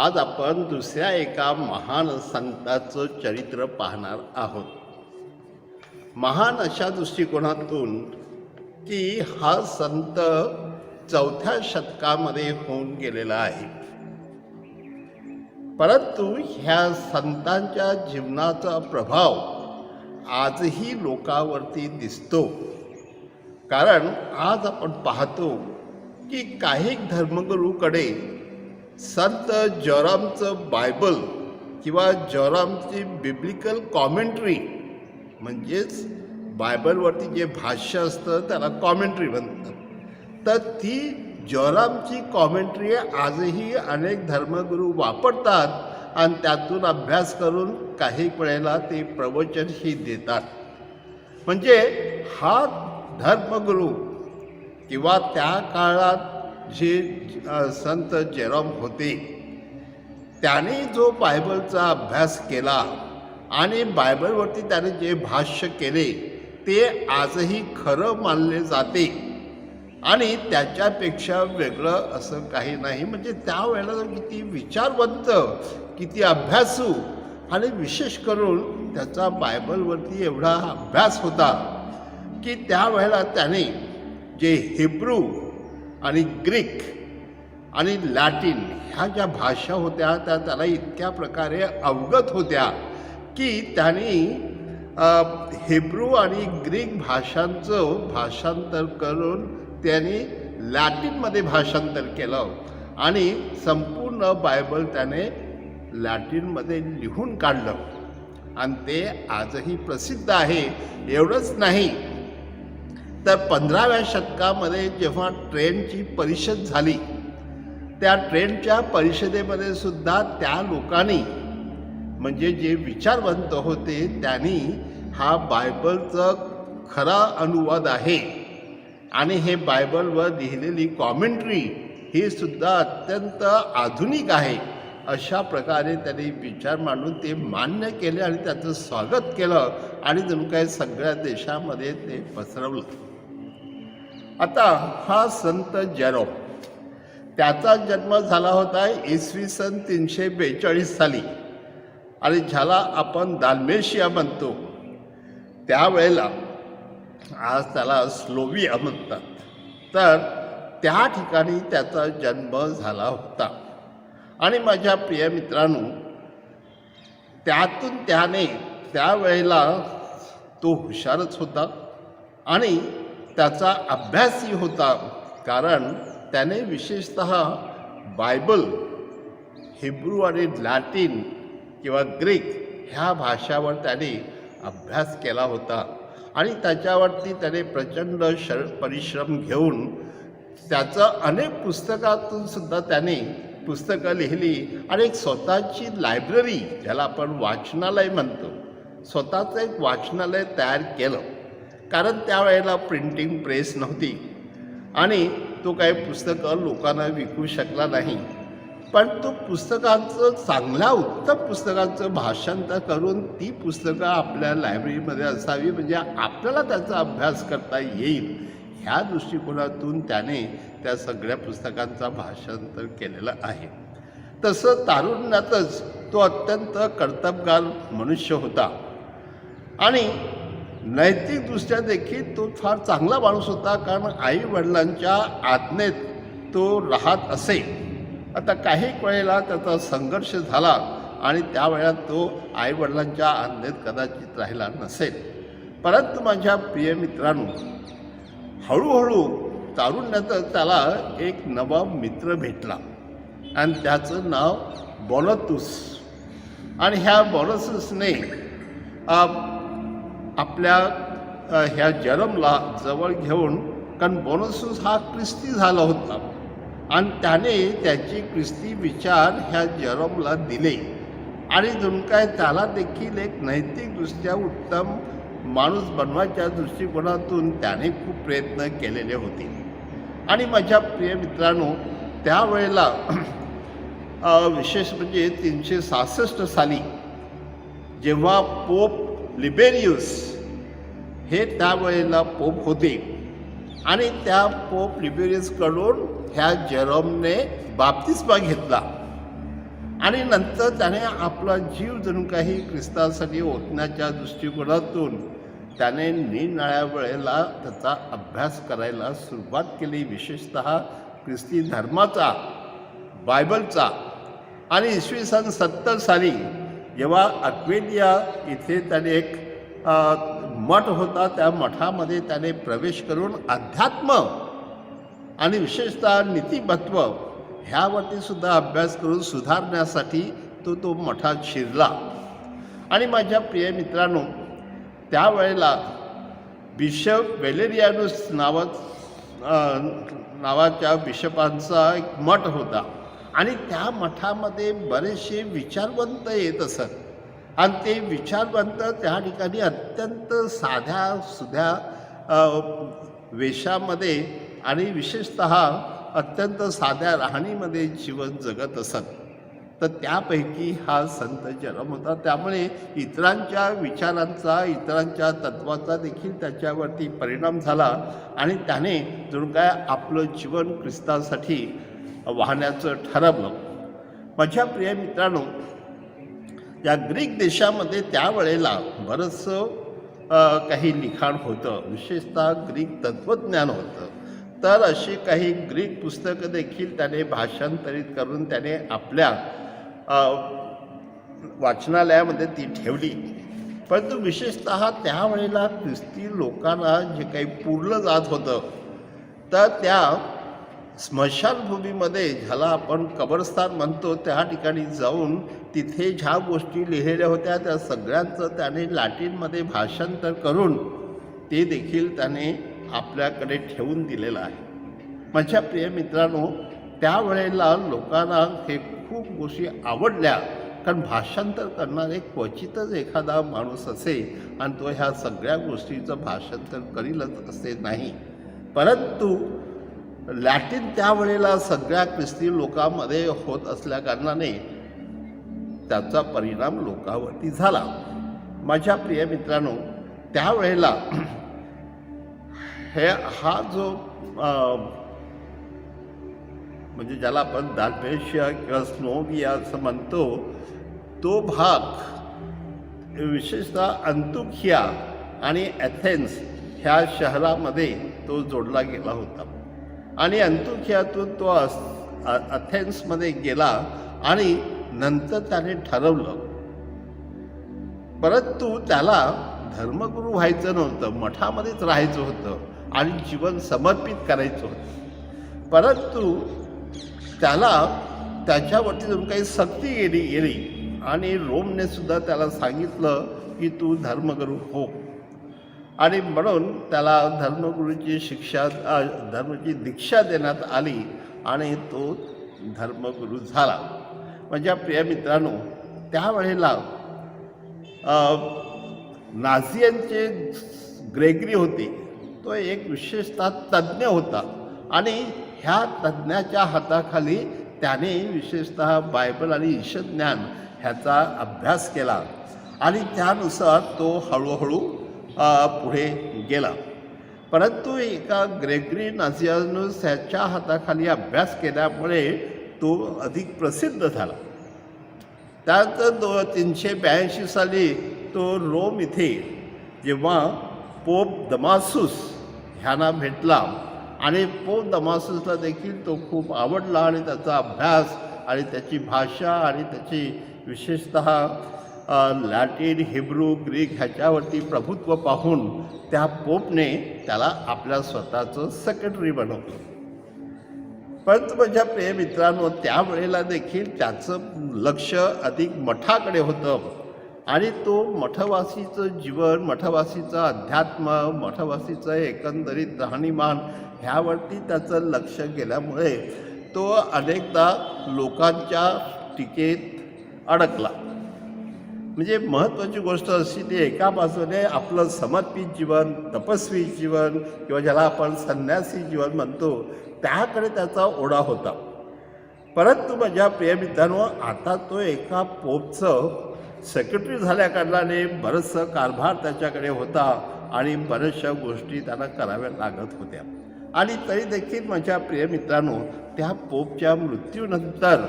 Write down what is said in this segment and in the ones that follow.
आज आपण दुसऱ्या एका महान संताचं चरित्र पाहणार आहोत. महान अशा दृष्टिकोनातून की हा संत 4थ्या शतकामध्ये होऊन गेलेला आहे. परंतु ह्या संतांच्या जीवनाचा प्रभाव आजही लोकांवरती दिसतो. कारण आज आपण पाहतो की काही धर्मगुरूकडे संत जॉरमचं बायबल किंवा जॉरमची बिब्लिकल कॉमेंट्री म्हणजेच बायबलवरती जे भाष्य असतं त्याला कॉमेंट्री म्हणतात. तर ती जॉरमची कॉमेंट्री आजही अनेक धर्मगुरू वापरतात आणि त्यातून अभ्यास करून काही वेळेला ते प्रवचनही देतात. म्हणजे हा धर्मगुरू किंवा त्या काळात जे संत जेरॉम होते त्याने जो बायबलचा अभ्यास केला आणि बायबलवरती त्याने जे भाष्य केले ते आजही खरं मानले जाते आणि त्याच्यापेक्षा वेगळं असं काही नाही. म्हणजे त्यावेळेला किती विचारवंत, किती अभ्यासू आणि विशेष करून त्याचा बायबलवरती एवढा अभ्यास होता की त्यावेळेला त्याने जे हिब्रू आणि ग्रीक आणि लॅटिन ह्या ज्या भाषा होत्या त्या त्याला इतक्या प्रकारे अवगत होत्या की त्यांनी हिब्रू आणि ग्रीक भाषांचं भाषांतर करून त्यांनी लॅटिनमध्ये भाषांतर केलं आणि संपूर्ण बायबल त्याने लॅटिनमध्ये लिहून काढलं आणि ते आजही प्रसिद्ध आहे. एवढंच नाही तर 15व्या शतकामध्ये जेव्हा ट्रेनची परिषद झाली त्या ट्रेनच्या परिषदेमध्ये सुद्धा त्या लोकांनी म्हणजे जे विचारवंत होते त्यांनी हा बायबलचं खरा अनुवाद आहे आणि हे बायबलवर लिहिलेली कॉमेंट्री ही सुद्धा अत्यंत आधुनिक आहे अशा प्रकारे त्यांनी विचार मांडून ते मान्य केले आणि त्याचं स्वागत केलं आणि जणू काही सगळ्या देशामध्ये ते पसरवलं. आता हा संत जेरॉम त्याचा जन्म झाला होता इसवी सन 342 साली आणि ज्याला आपण दाल्मेशिया म्हणतो त्यावेळेला आज त्याला स्लोविया म्हणतात. तर त्या ठिकाणी त्याचा जन्म झाला होता आणि माझ्या प्रिय मित्रांनो त्यातून त्याने त्यावेळेला तो हुशारच होता आणि त्याचा अभ्यासही होता. कारण त्याने विशेषतः बायबल हिब्रू आणि लॅटिन किंवा ग्रीक ह्या भाषावर त्याने अभ्यास केला होता आणि त्याच्यावरती त्याने प्रचंड परिश्रम घेऊन त्याचं अनेक पुस्तकातून सुद्धा त्याने पुस्तकं लिहिली आणि एक स्वतःची लायब्ररी ज्याला आपण वाचनालय म्हणतो स्वतःचं एक वाचनालय तयार केलं. कारण त्यावेळेला प्रिंटिंग प्रेस नव्हती आणि तो काही पुस्तकं लोकांना विकू शकला नाही. पण तो पुस्तकांचं चांगल्या उत्तम पुस्तकांचं भाषांतर करून ती पुस्तकं आपल्या लायब्ररीमध्ये असावी म्हणजे आपल्याला त्याचा अभ्यास करता येईल ह्या दृष्टिकोनातून त्याने त्या सगळ्या पुस्तकांचा भाषांतर केलेलं आहे. तसं तारुण्यातच तो अत्यंत कर्तबगार मनुष्य होता आणि नैतिकदृष्ट्या देखील तो फार चांगला माणूस होता. कारण आई वडिलांच्या आज्ञेत तो राहत असे. आता काही वेळेला त्याचा संघर्ष झाला आणि त्यावेळेला तो आईवडिलांच्या आज्ञेत कदाचित राहिला नसेल. परंतु माझ्या प्रिय मित्रांनो हळूहळू तारुण्यातच त्याला एक नवा मित्र भेटला आणि त्याचं नाव बॉनतुस. आणि ह्या बॉनतुसने आपल्या ह्या जेरॉमला जवळ घेऊन कारण बॉनतुस हा ख्रिस्ती झाला होता आणि त्याने त्याचे ख्रिस्ती विचार ह्या जेरॉमला दिले आणि जणू काय त्याला देखील एक नैतिकदृष्ट्या उत्तम माणूस बनवायच्या दृष्टिकोनातून त्याने खूप प्रयत्न केलेले होते. आणि माझ्या प्रिय मित्रांनो त्यावेळेला विशेष म्हणजे 366 साली जेव्हा पोप लिबेरियस हे त्यावेळेला पोप होते आणि त्या पोप लिबेरियसकडून ह्या जेरॉमने बाप्तिस्मा घेतला आणि नंतर त्याने आपला जीव जणू काही ख्रिस्तासाठी ओतण्याच्या दृष्टिकोनातून त्याने निरनिराळ्या वेळेला त्याचा अभ्यास करायला सुरुवात केली, विशेषतः ख्रिस्ती धर्माचा, बायबलचा. आणि इसवी सन 70 साली जेव्हा अक्वेलिया इथे त्याने एक मठ होता, त्या मठामध्ये त्याने प्रवेश करून अध्यात्म आणि विशेषतः नीतिमत्व ह्यावरती सुद्धा अभ्यास करून सुधारण्यासाठी तो मठात शिरला. आणि माझ्या प्रिय मित्रांनो, त्यावेळेला बिशप वेलेरियानुस नावाच्या बिशपांचा एक मठ होता आणि त्या मठामध्ये बरेचसे विचारवंत येत असत. आणि ते विचारवंत त्या ठिकाणी अत्यंत साध्या सुध्या वेशामध्ये आणि विशेषतः अत्यंत साध्या राहणीमध्ये जीवन जगत असत. तर त्यापैकी हा संत जरम होता. त्यामुळे इतरांच्या विचारांचा, इतरांच्या तत्वाचा देखील त्याच्यावरती परिणाम झाला आणि त्याने जणू काय आपलं जीवन ख्रिस्तासाठी वाहण्याचं ठरवलं. माझ्या प्रिय मित्रांनो, या ग्रीक देशामध्ये त्यावेळेला बरंचसं काही लिखाण होतं, विशेषतः ग्रीक तत्त्वज्ञान होतं. तर अशी काही ग्रीक पुस्तकं देखील त्याने भाषांतरित करून त्याने आपल्या वाचनालयामध्ये ती ठेवली. परंतु विशेषतः त्यावेळेला ख्रिस्ती लोकांना जे काही पुरलं जात होतं, तर त्या स्मशानभूमीमध्ये, ज्याला आपण कबरस्थान म्हणतो, त्या ठिकाणी जाऊन तिथे ज्या गोष्टी लिहिलेल्या होत्या त्या सगळ्यांचं त्याने लॅटिनमध्ये भाषांतर करून ते देखील त्याने आपल्याकडे ठेवून दिलेलं आहे. माझ्या प्रिय मित्रांनो, त्यावेळेला लोकांना हे खूप गोष्टी आवडल्या, कारण भाषांतर करणारे क्वचितच एखादा माणूस असे आणि तो ह्या सगळ्या गोष्टीचं भाषांतर करीलच असे नाही. परंतु लॅटिन त्यावेळेला सगळ्या ख्रिस्ती लोकांमध्ये होत असल्याकारणाने त्याचा परिणाम लोकांवरती झाला. माझ्या प्रिय मित्रांनो, त्यावेळेला हा जो म्हणजे ज्याला आपण दाल्मेशिया किंवा स्लोव्हिया असं म्हणतो, तो भाग विशेषतः अंतुखिया आणि ॲथेन्स ह्या शहरामध्ये तो जोडला गेला होता. आणि अंतुखियातून तो अथेन्समध्ये गेला आणि नंतर त्याने ठरवलं, परंतु त्याला धर्मगुरू व्हायचं नव्हतं, मठामध्येच राहायचं होतं आणि जीवन समर्पित करायचं होतं. परंतु त्याला त्याच्यावरती जणू काही सक्ती गेली आणि रोमने सुद्धा त्याला सांगितलं की तू धर्मगुरू हो. आणि म्हणून त्याला धर्मगुरूची धर्माची दीक्षा देण्यात आली आणि तो धर्मगुरू झाला. माझ्या प्रिय मित्रांनो, त्यावेळेला नाझियनचे ग्रेगरी होते, तो एक विशेषतः तज्ज्ञ होता आणि ह्या तज्ज्ञाच्या हाताखाली त्याने विशेषतः बायबल आणि ईशज्ञान ह्याचा अभ्यास केला आणि त्यानुसार तो हळूहळू पुढे गेला. परंतु एका ग्रेगरी नाझियानुस ह्याच्या हाताखाली अभ्यास केल्यामुळे तो अधिक प्रसिद्ध झाला. त्यानंतर 382 साली तो रोम इथे जेव्हा पोप दमासूस ह्यांना भेटला आणि पोप दमासूसला देखील तो खूप आवडला आणि त्याचा अभ्यास आणि त्याची भाषा आणि त्याची विशेषतः लॅटिन, हिब्रू, ग्रीक ह्याच्यावरती प्रभुत्व पाहून त्या पोपने त्याला आपल्या स्वतःचं सेक्रेटरी बनवलं. परंतु माझ्या प्रिय मित्रांनो, त्यावेळेला देखील त्याचं लक्ष अधिक मठाकडे होतं आणि तो मठवासीचं जीवन, मठवासीचं अध्यात्म, मठवासीचं एकंदरीत राहणीमान ह्यावरती त्याचं लक्ष गेल्यामुळे तो अनेकदा लोकांच्या टीकेत अडकला. म्हणजे महत्त्वाची गोष्ट अशी, ती एका बाजूने आपलं समर्पित जीवन, तपस्वी जीवन किंवा ज्याला आपण संन्यासी जीवन म्हणतो त्याकडे त्याचा ओढा होता. परंतु माझ्या प्रिय मित्रांनो, आता तो एका पोपचं सेक्रेटरी झाल्याकारणाने बरंचसं कारभार त्याच्याकडे होता आणि बऱ्याचशा गोष्टी त्यांना कराव्या लागत होत्या. आणि तरी देखील माझ्या प्रिय मित्रांनो, त्या पोपच्या मृत्यूनंतर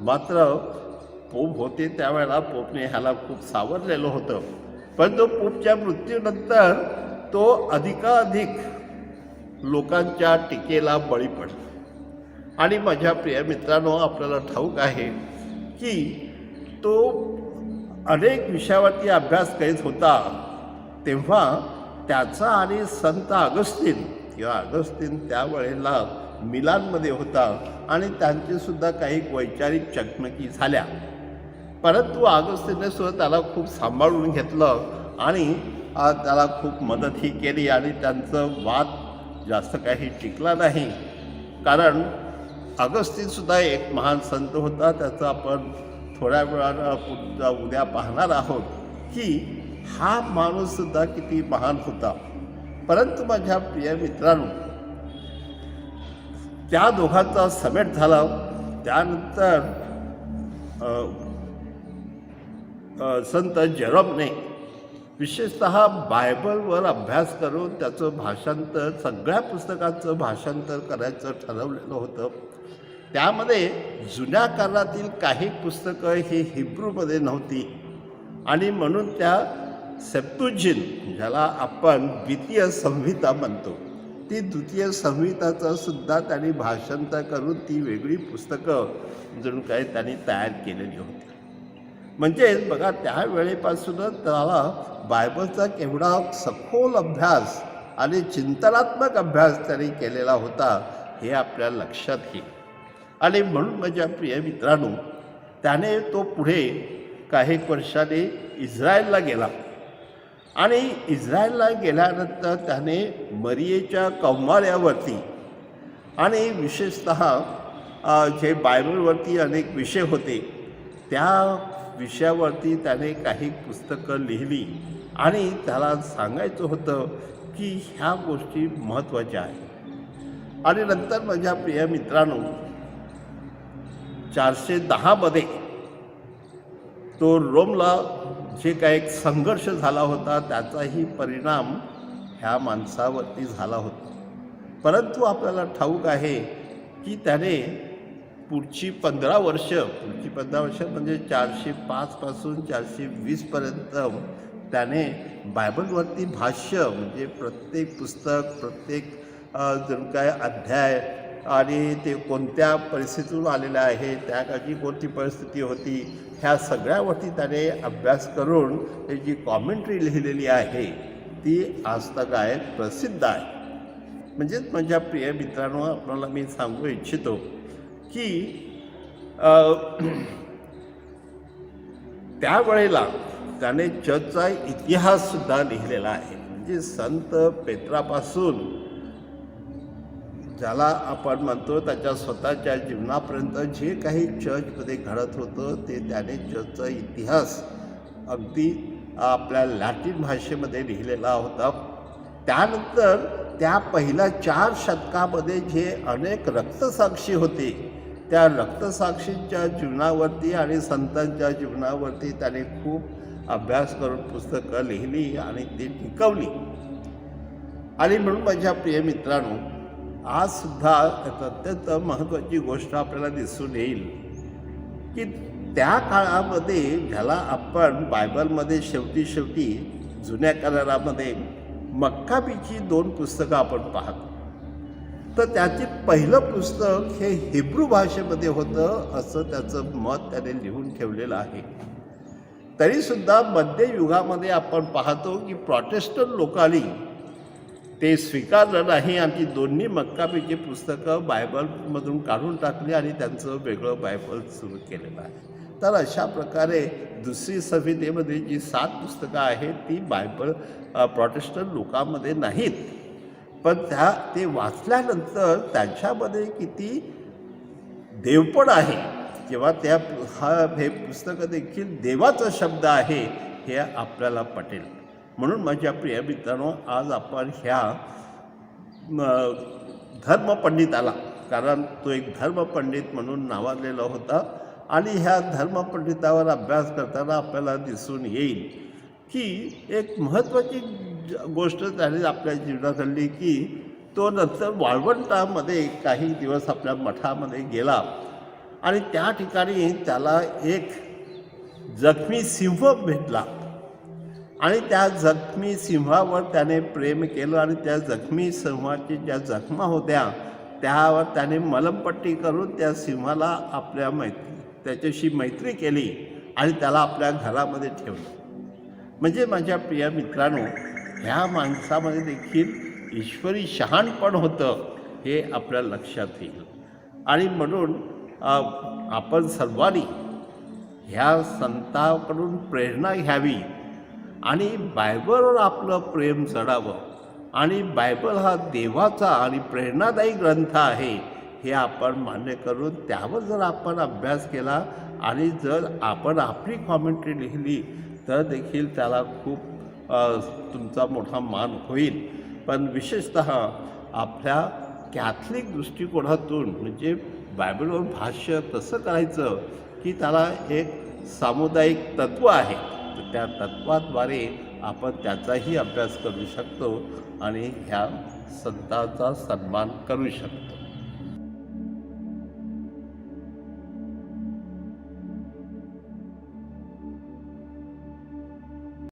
मात्र पोप होते त्यावेळेला पोपने ह्याला खूप सावरलेलं होतं. पण तो पोपच्या मृत्यूनंतर तो अधिकाधिक लोकांच्या टीकेला बळी पडला. आणि माझ्या प्रिय मित्रांनो, आपल्याला ठाऊक आहे की तो अनेक विषयावरती अभ्यास करीत होता, तेव्हा त्याचा आणि संत अगस्तीन त्यावेळेला मिलानमध्ये होता आणि त्यांचीसुद्धा काही वैचारिक चकमकी झाल्या. परंतु अगस्तीनने सुद्धा त्याला खूप सांभाळून घेतलं आणि त्याला खूप मदतही केली आणि त्यांचं वाद जास्त काही टिकला नाही. कारण अगस्तीनसुद्धा एक महान संत होता. त्याचं आपण थोड्या वेळानं उद्या पाहणार आहोत की हा माणूससुद्धा किती महान होता. परंतु माझ्या प्रिय मित्रांनो, त्या दोघांचा समेट झाला. त्यानंतर संत जेरोमने विशेषतः बायबलवर अभ्यास करून त्याचं भाषांतर, सगळ्या पुस्तकांचं भाषांतर करायचं ठरवलेलं होतं. त्यामध्ये जुन्या काळातील काही पुस्तकं ही हिब्रूमध्ये नव्हती आणि म्हणून त्या सेप्तुजिंट, ज्याला आपण द्वितीय संहिता म्हणतो, ती द्वितीय संहिताचं सुद्धा त्यांनी भाषांतर करून ती वेगळी पुस्तकं जणू काही त्यांनी तयार केलेली होती. म्हणजेच बघा, त्यावेळेपासूनच त्याला बायबलचा केवढा सखोल अभ्यास आणि चिंतनात्मक अभ्यास त्यांनी केलेला होता हे आपल्या लक्षात येईल. आणि म्हणून माझ्या प्रिय मित्रांनो, त्याने तो पुढे काही वर्षांनी इस्रायलला गेला आणि इस्रायलला गेल्यानंतर त्याने मरियेच्या कौमार्यावरती आणि विशेषतः जे बायबलवरती अनेक विषय होते त्या विषयावरती त्याने काही पुस्तकं लिहिली आणि त्याला सांगायचं होतं की ह्या गोष्टी महत्त्वाच्या आहेत. आणि नंतर माझ्या प्रिय मित्रांनो, 410 तो रोमला जे काही एक संघर्ष झाला होता त्याचाही परिणाम ह्या माणसावरती झाला होता. परंतु आपल्याला ठाऊक आहे की त्याने पुढची 15 वर्ष म्हणजे 405 पासून 420 त्याने बायबलवरती भाष्य, म्हणजे प्रत्येक पुस्तक, प्रत्येक जण काय अध्याय आणि ते कोणत्या परिस्थितीतून आलेलं आहे, त्या काळची कोणती परिस्थिती होती, ह्या सगळ्यावरती त्याने अभ्यास करून त्याची कॉमेंट्री लिहिलेली आहे. ती आजतागायत प्रसिद्ध आहे. म्हणजेच माझ्या प्रिय मित्रांनो, आपल्याला मी सांगू इच्छितो की त्यावेळेला त्याने चर्चचा इतिहाससुद्धा लिहिलेला आहे. म्हणजे संत पेत्रापासून ज्याला आपण म्हणतो त्याच्या स्वतःच्या जीवनापर्यंत जे काही चर्चमध्ये घडत होतं ते त्याने चर्चचा इतिहास अगदी आपल्या लॅटिन भाषेमध्ये लिहिलेला होता. त्यानंतर त्या पहिल्या 4 शतकामध्ये जे अनेक रक्तसाक्षी होते त्या रक्तसाक्षींच्या जीवनावरती आणि संतांच्या जीवनावरती त्याने खूप अभ्यास करून पुस्तकं लिहिली आणि ती टिकवली. आणि म्हणून माझ्या प्रिय मित्रांनो, आजसुद्धा अत्यंत महत्त्वाची गोष्ट आपल्याला दिसून येईल की त्या काळामध्ये ज्याला आपण बायबलमध्ये शेवटी जुन्या करारामध्ये मक्काबीची 2 पुस्तकं आपण पाहतो. तर त्यातील पहिलं पुस्तक हे हिब्रू भाषेमध्ये होतं असं त्याचं मत त्याने लिहून ठेवलेलं आहे. तरीसुद्धा मध्ययुगामध्ये आपण पाहतो की प्रोटेस्टंट लोकांनी ते स्वीकारलं नाही आणि ती दोन्ही मक्काबीची पुस्तकं बायबलमधून काढून टाकली आणि त्यांचं वेगळं बायबल सुरू केलेलं आहे. तर अशा प्रकारे दुसरी संहितेमध्ये जी 7 पुस्तकं आहेत ती बायबल प्रोटेस्टंट लोकांमध्ये नाहीत, पण ते वाचल्यानंतर त्यांच्यामध्ये किती देवपण आहे किंवा हे पुस्तकं देखील देवाचा शब्द आहे हे आपल्याला पटेल. म्हणून माझ्या प्रिय मित्रांनो, आज आपण ह्या धर्मपंडिताला, कारण तो एक धर्मपंडित म्हणून नावाजलेला होता आणि ह्या धर्मपंडितावर अभ्यास करताना आपल्याला दिसून येईल की एक महत्त्वाची गोष्ट त्याने आपल्या जीवनात आणली की तो नंतर वाळवंटामध्ये काही दिवस आपल्या मठामध्ये गेला आणि त्या ठिकाणी त्याला एक जखमी सिंह भेटला आणि त्या जखमी सिंहावर त्याने प्रेम केलं आणि त्या जखमी सिंहाची ज्या जखमा होत्या त्यावर त्याने मलमपट्टी करून त्या सिंहाला आपल्या त्याच्याशी मैत्री केली आणि त्याला आपल्या घरामध्ये ठेवलं. म्हणजे माझ्या प्रिय मित्रांनो, ह्या माणसामध्ये देखील ईश्वरी शहाणपण होतं हे आपल्या लक्षात येईल. आणि म्हणून आपण सर्वांनी ह्या संतांकडून प्रेरणा घ्यावी आणि बायबलवर आपलं प्रेम जडावं. आणि बायबल हा देवाचा आणि प्रेरणादायी ग्रंथ आहे हे आपण मान्य करून त्यावर जर आपण अभ्यास केला आणि जर आपण आपली कॉमेंट्री लिहिली तर देखील त्याला खूप तुमचा मोठा मान होईल. पण विशेषतः आपल्या कॅथलिक दृष्टिकोनातून म्हणजे बायबलवर भाष्य कसं करायचं की त्याला एक सामुदायिक तत्त्व आहे, तर त्या तत्त्वाद्वारे आपण त्याचाही अभ्यास करू शकतो आणि ह्या संतांचा सन्मान करू शकतो.